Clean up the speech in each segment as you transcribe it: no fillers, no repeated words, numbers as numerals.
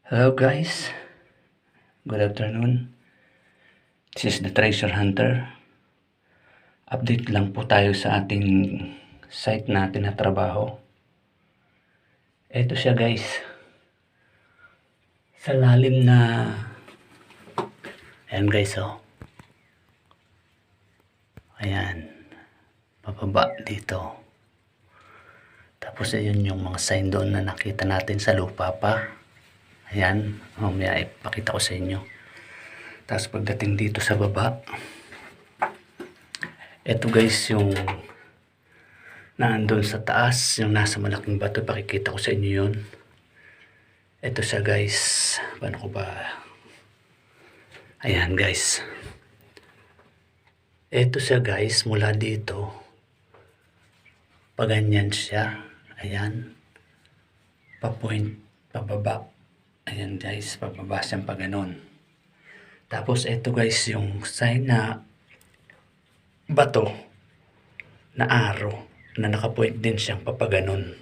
Hello guys, good afternoon. This is the Treasure Hunter. Update lang po tayo sa ating site natin na trabaho. Ito siya guys. Sa lalim na... Ayan guys oh. Ayan. Pababa dito. Tapos ayun yung mga sign doon na nakita natin sa lupa pa. Ayan, mamaya ipakita ko sa inyo. Tapos pagdating dito sa baba, ito guys yung naandun sa taas, yung nasa malaking bato, pakikita ko sa inyo yun. Ito siya guys, paano ko ba? Ayan guys. Ito siya guys, mula dito, paganyan siya, ayan, pa-point, pababa. Ayan guys, pababa siyang pa ganon. Tapos ito guys yung sign na bato na arrow na nakapoint din siyang papaganon.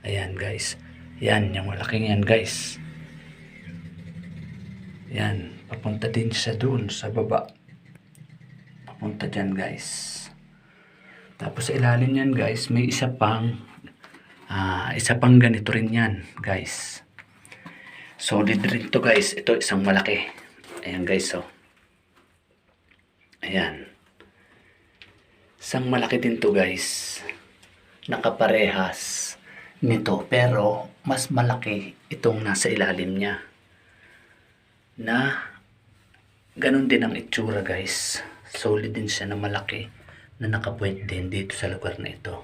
Ayan guys. Yan yung malaking yan guys. Yan, papunta din siya doon sa baba. Papunta dyan guys. Tapos sa ilalim yan guys, may isa pang ganito rin yan guys. Solid rin to guys. Ito isang malaki. Ayan guys oh. Ayan. Isang malaki din to guys. Nakaparehas nito. Pero mas malaki itong nasa ilalim niya. Na ganun din ang itsura guys. Solid din siya na malaki. Na nakapoint din dito sa lugar na ito.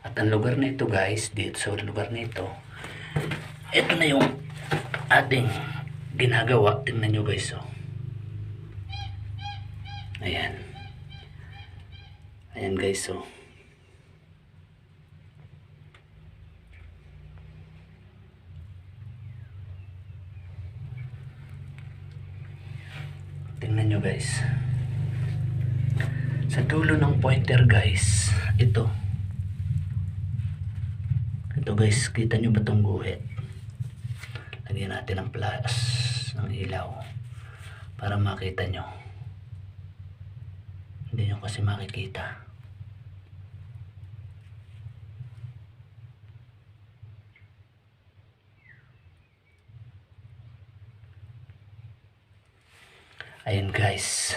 At ang lugar na ito guys. Dito sa lugar na ito. Ito na yung ating ginagawa. Tingnan nyo guys oh. Ayan. Ayan guys oh. Tingnan nyo guys. Sa dulo ng pointer guys, ito guys, kita nyo ba itong guhit? Lagyan natin ng flash ng ilaw para makita nyo. Hindi nyo kasi makikita. Ayan guys.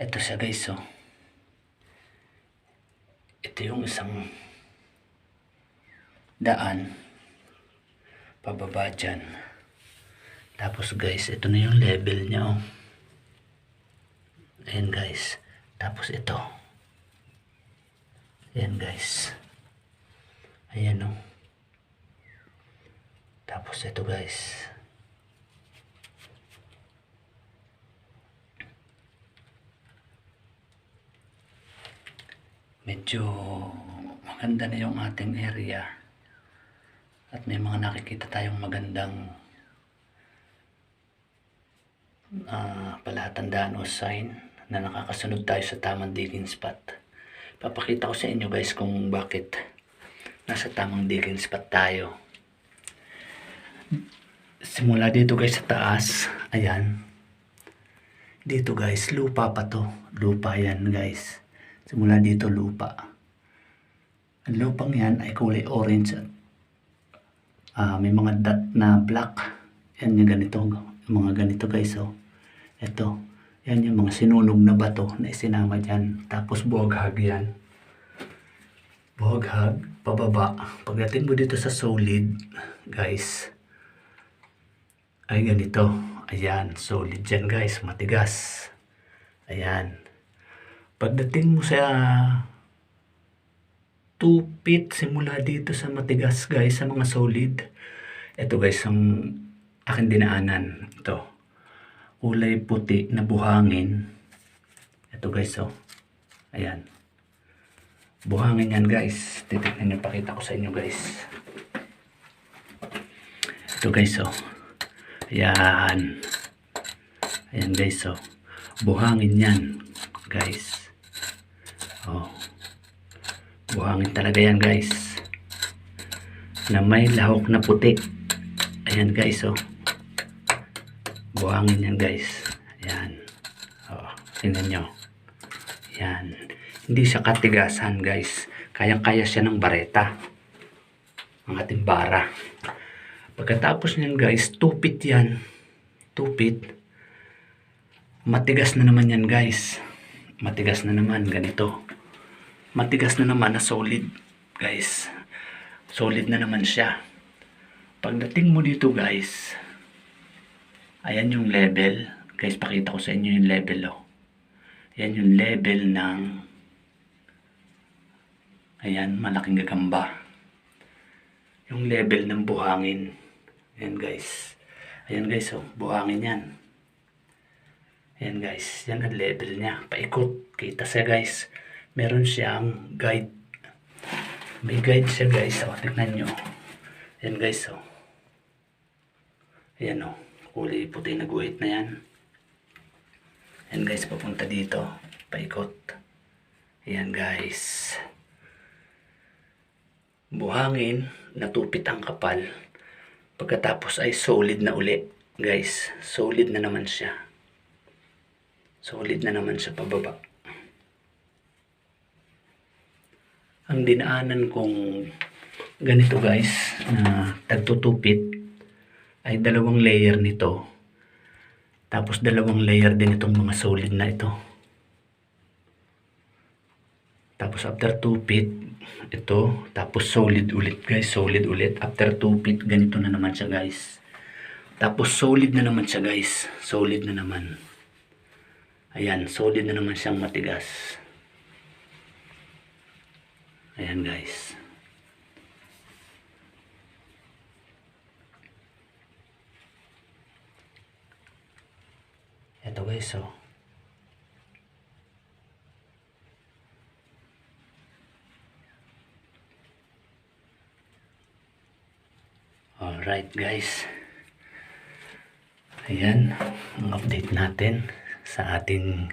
Ito siya guys oh. Ito yung isang daan pababa dyan. Tapos guys, ito na yung level niya oh. Ayan guys. Tapos ito. Ayan guys. Ayan oh. Tapos ito guys. Medyo maganda na yung ating area. At may mga nakikita tayong magandang palatandaan o sign na nakakasunod tayo sa tamang digging spot. Papakita ko sa inyo guys kung bakit nasa tamang digging spot tayo. Simula dito guys sa taas, ayan. Dito guys, lupa pa to. Lupa yan guys. Simula dito lupa. Ang lupang yan ay kulay orange at may mga dot na black. Yan yung ganito. Mga ganito guys oh. Ito. Yan yung mga sinunog na bato na isinama dyan. Tapos buhaghag yan. Buhaghag. Pababa. Pagdating mo dito sa solid guys. Ay ganito. Ayan. Solid yan guys. Matigas. Ayan. Pagdating mo sa 2 feet simula dito sa matigas guys, sa mga solid. Ito guys ang aking dinaanan. Ito. Kulay puti na buhangin. Ito guys oh. Ayan. Buhangin yan guys. Titignan nyo, pakita ko sa inyo guys. Ito guys oh. Ayan. Ayan guys oh. Buhangin yan guys. Oh. Buhangin talaga yan guys. Na may lahok na puti. Ayan. yan guys, oh. Buhangin yan guys. Ayan. Oh, tingnan nyo. Ayan. Hindi siya katigasan guys. Kayang-kaya siya ng bareta. Ang ating bara. Pagkatapos niyan guys, tupit yan. Tupit. Matigas na naman yan guys. Matigas na naman. Ganito. Matigas na naman na solid guys. Solid na naman siya. Pagdating mo dito guys, ayan yung level. Guys, pakita ko sa inyo yung level, oh. Ayan yung level ng, ayan, malaking gagamba. Yung level ng buhangin. Ayan guys. Ayan guys, oh, buhangin yan. Ayan guys, yan ang level niya. Paikot. Kita siya guys. Meron siyang guide. May guide siya guys. O, tignan nyo. Ayan guys, oh. Ayan, oh. Kulay puti na guhit na yan. Ayan guys, papunta dito. Paikot. Ayan guys. Buhangin, natupit ang kapal. Pagkatapos ay solid na uli. Guys, solid na naman siya. Solid na naman siya pababa. Ang dinaanan kong ganito guys, na tagtutupit, ay 2 layer nito. Tapos 2 layer din itong mga solid na ito. Tapos after 2 feet, ito. Tapos solid ulit guys. Solid ulit. After 2 feet, ganito na naman siya guys. Tapos solid na naman siya guys. Solid na naman. Ayan. Solid na naman siyang matigas. Ayan guys. Ito guys, oh. Alright guys. Ayan, ang update natin sa ating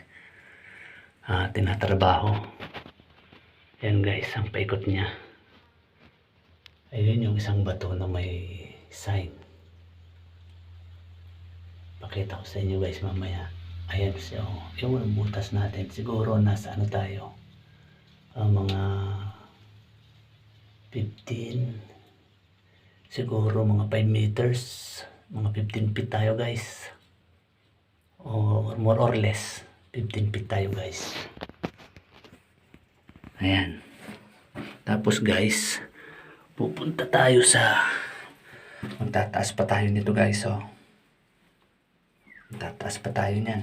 tinatrabaho. Ayan guys, ang paikot niya. Ayun yung isang bato na may sign. Pakita ko sa inyo guys mamaya. Ayan siya, oh. Yung butas natin. Siguro nasa ano tayo. Mga 15. Siguro mga 5 meters. Mga 15 feet tayo guys. Or more or less. 15 feet tayo guys. Ayan. Tapos guys, pupunta tayo sa, magtataas pa tayo nito guys, oh. Tataas pa tayo niyan.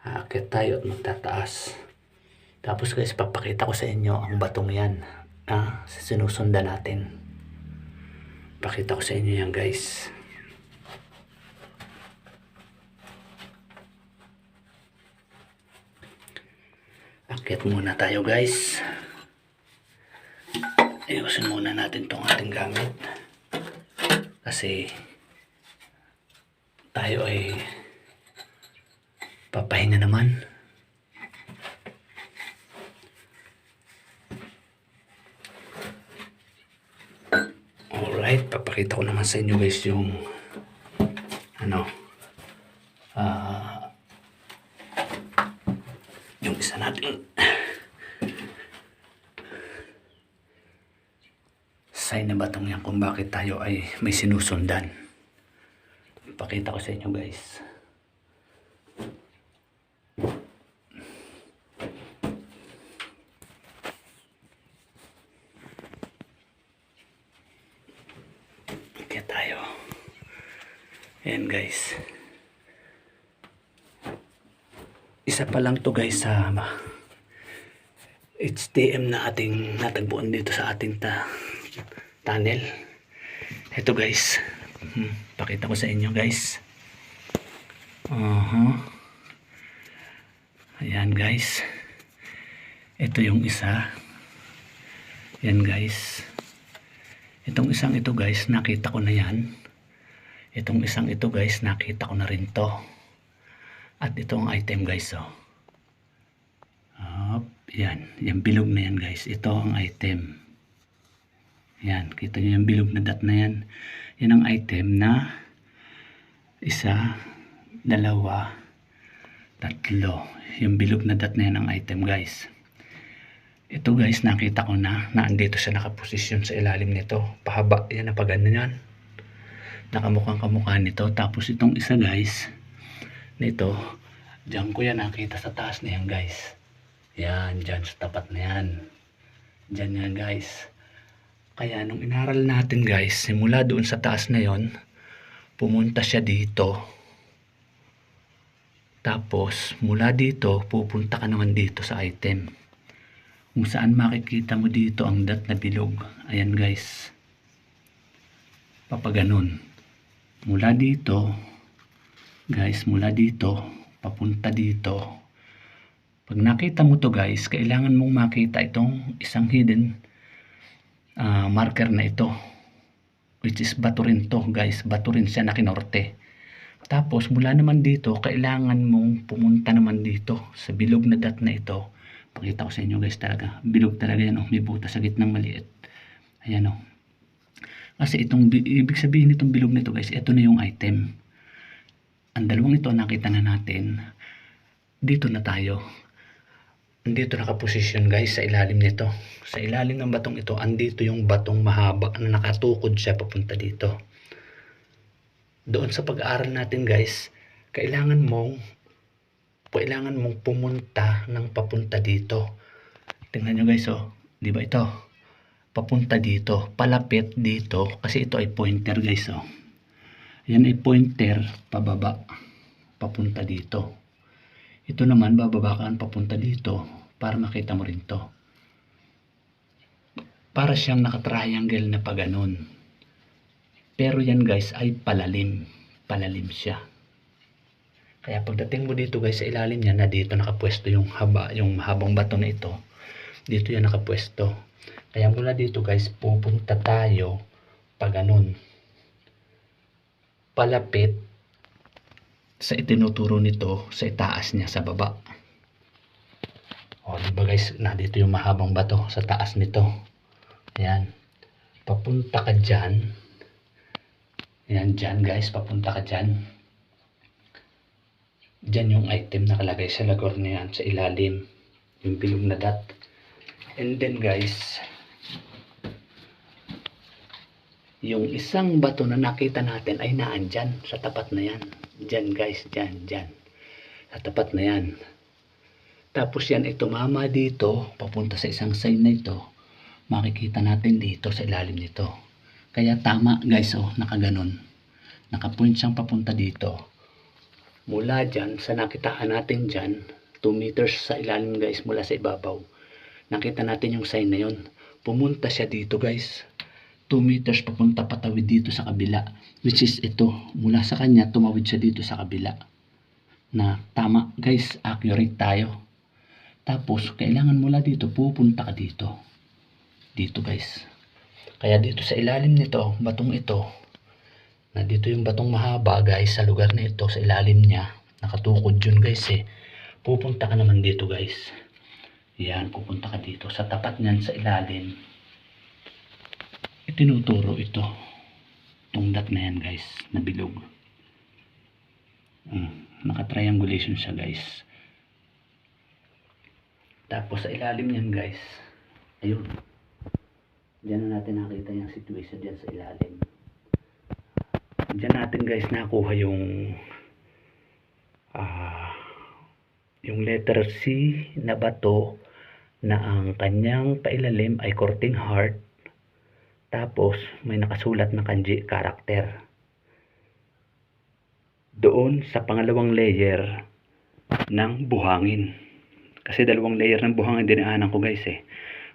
Aakyat tayo at magtataas. Tapos guys, papakita ko sa inyo ang batong yan. Sinusundan natin. Pakita ko sa inyo yan guys. Aakyat muna tayo guys. Ayusin muna natin tong ating gamit. Kasi tayo ay papahinga naman. Alright, papakita ko naman sa inyo guys yung yung isa natin sign na batong yan kung bakit tayo ay may sinusundan. Pakita ko sa inyo guys. Kaya tayo. Ayan guys. Isa pa lang to guys sa HTM na ating natagpuan dito sa ating tunnel. Ito guys, pakita ko sa inyo guys. Ayan guys, ito yung isa. Ayan guys, itong isang ito guys, nakita ko na yan. Itong isang ito guys, nakita ko na rin to. At itong item guys, oh. Yan, yung bilog na yan guys, ito ang item. Yan, kita nyo yung bilog na dot na yan. Yan ang item na 1, 2, 3. Yung bilog na dot na yan ang item guys. Ito guys, nakita ko na andito siya nakaposisyon sa ilalim nito. Pahaba yan na pagano yan. Nakamukhang kamukha nito. Tapos itong isa guys, nito, diyan ko yan nakita sa taas na yan guys. Yan, dyan sa tapat na yan. Dyan yan guys. Kaya nung inaral natin guys, simula doon sa taas na yon, pumunta siya dito. Tapos mula dito, pupunta ka naman dito sa item. Kung saan makikita mo dito ang dot na bilog. Ayan guys. Papaganon. Mula dito, guys, mula dito, papunta dito. Pag nakita mo to guys, kailangan mong makita itong isang hidden marker na ito, which is bato rin to guys. Bato rin siya na kinorte. Tapos mula naman dito, kailangan mong pumunta naman dito sa bilog na dot na ito. Pakita ko sa inyo guys, talaga bilog talaga yan, oh. May butas sa gitnang maliit. Ayan, oh. Kasi itong ibig sabihin nitong bilog nito guys, ito na yung item. Ang dalawang ito nakita na natin. Dito na tayo. Andito nakaposisyon guys sa ilalim nito. Sa ilalim ng batong ito, andito yung batong mahaba na nakatukod siya papunta dito. Doon sa pag-aaral natin guys, kailangan mong pumunta ng papunta dito. Tingnan nyo guys, oh. Di ba ito? Papunta dito, palapit dito, kasi ito ay pointer guys, oh. Yan ay pointer pababa, papunta dito. Ito naman bababa ka papunta dito para makita mo rin to. Para siyang naka-triangle na paganon. Pero yan guys ay palalim siya. Kaya pagdating mo dito guys sa ilalim niya, na dito nakapwesto yung mahabang bato na ito. Dito yan nakapwesto. Kaya mula dito guys, pupunta tayo paganon. Palapit sa itinuturo nito sa itaas niya sa baba. O diba guys, na dito yung mahabang bato sa taas nito. Ayan. Papunta ka dyan. Ayan dyan guys, papunta ka dyan. Dyan yung item nakalagay sa lagor na yan, sa ilalim. Yung bilog na dot. And then guys, yung isang bato na nakita natin ay naandyan sa tapat na yan. Dyan guys, dyan. Sa tapat na yan. Tapos yan ay tumama dito, papunta sa isang sign na ito. Makikita natin dito sa ilalim nito. Kaya tama guys, oh, nakaganon. Nakapoint siyang papunta dito. Mula dyan, sa nakitaan natin dyan, 2 meters sa ilalim guys, mula sa ibabaw. Nakita natin yung sign na yun. Pumunta siya dito guys. 2 meters papunta patawid dito sa kabila. Which is ito. Mula sa kanya, tumawid siya dito sa kabila. Na tama guys, accurate tayo. Tapos, kailangan mula dito, pupunta ka dito. Dito guys. Kaya dito sa ilalim nito, batong ito, na dito yung batong mahaba guys, sa lugar na ito, sa ilalim niya, nakatukod yun guys eh. Pupunta ka naman dito guys. Yan, pupunta ka dito. Sa tapat niyan, sa ilalim, itinuturo ito. Itong dot na yan guys, na bilog. Naka-triangulation siya guys. Tapos sa ilalim niyan guys, ayun. Diyan na natin nakita yung situation diyan sa ilalim. Diyan natin guys nakuha yung letter C na bato na ang kanyang pailalim ay korting heart. Tapos may nakasulat na kanji character. Doon sa pangalawang layer ng buhangin. Kasi dalawang layer ng buhangin dinaanan ko guys eh.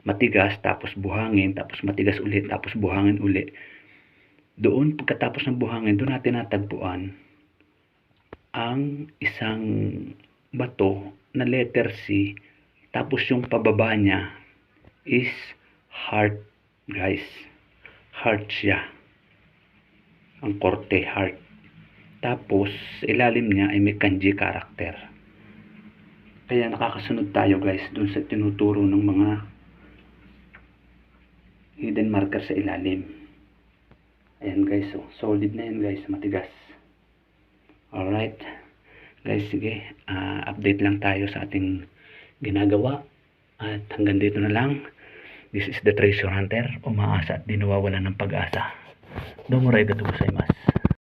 Matigas, tapos buhangin, tapos matigas ulit, tapos buhangin ulit. Doon, pagkatapos ng buhangin, doon natin natagpuan ang isang bato na letter C. Tapos yung pababa niya is heart guys. Heart siya. Ang korte, heart. Tapos, ilalim niya ay may kanji character. Kaya nakakasunod tayo guys dun sa tinuturo ng mga hidden marker sa ilalim. Ayan guys, so solid na yan guys, matigas. Alright guys, sige, update lang tayo sa ating ginagawa. At hanggang dito na lang. This is the treasure hunter. Umaasa at di nawawala ng pag-asa. Domo arigatou gozaimasu.